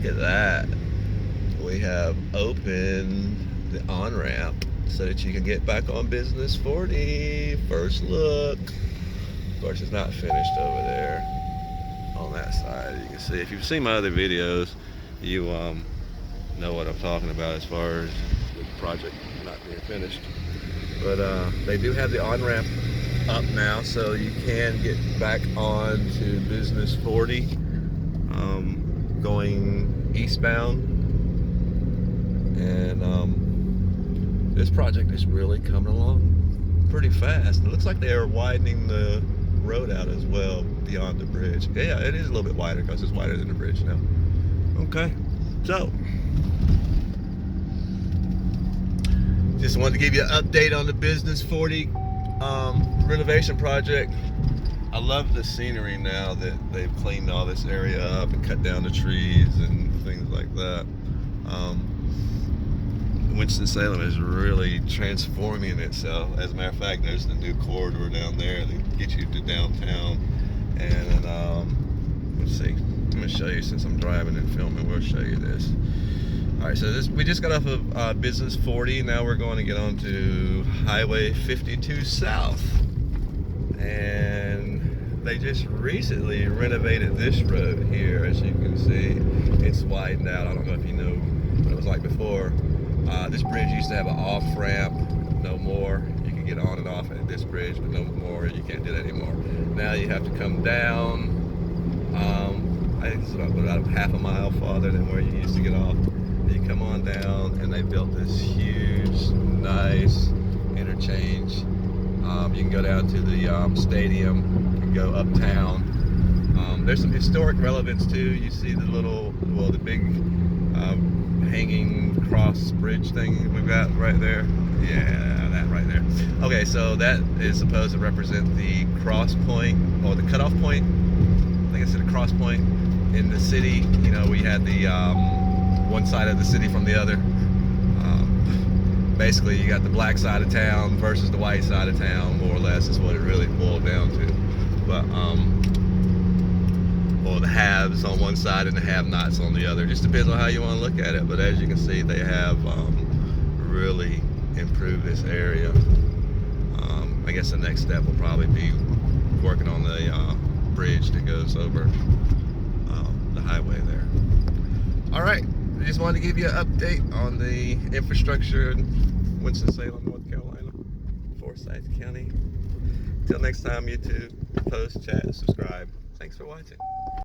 look at that. We have opened the on-ramp so that you can get back on Business 40. First look. Of course, it's not finished over there on that side. You can see, if you've seen my other videos, you know what I'm talking about as far as the project not being finished. But they do have the on-ramp up now, so you can get back on to Business 40 going eastbound. And this project is really coming along pretty fast. It looks like they are widening the road out as well beyond the bridge. Yeah, it is a little bit wider because it's wider than the bridge now. Okay, so just wanted to give you an update on the Business 40 renovation project. I love the scenery now that they've cleaned all this area up and cut down the trees and things like that. Winston Salem is really transforming itself. As a matter of fact, there's the new corridor down there that gets you to downtown. And let's see, I'm going to show you, since I'm driving and filming, we'll show you this. Alright, so we just got off of Business 40. Now we're going to get on to Highway 52 South. And they just recently renovated this road here. As you can see, it's widened out. I don't know if you know what it was like before. This bridge used to have an off-ramp. No more. You can get on and off at this bridge, but no more. You can't do that anymore. Now you have to come down. I think it's about half a mile farther than where you used to get off. You come on down, and they built this huge, nice interchange. You can go down to the stadium. You can go uptown. There's some historic relevance too. You see the the big hanging cross bridge thing we've got right there. Yeah, that right there. Okay, so that is supposed to represent the cross point, or the cutoff point. I think it's the cross point in the city. You know, we had the one side of the city from the other. Basically, you got the black side of town versus the white side of town, more or less, is what it really boiled down to. But or the haves on one side and the have-nots on the other. Just depends on how you want to look at it. But as you can see, they have really improved this area. I guess the next step will probably be working on the bridge that goes over the highway there. All right, I just wanted to give you an update on the infrastructure in Winston-Salem, North Carolina, Forsyth County. Till next time, YouTube, post, chat, subscribe. Thanks for watching.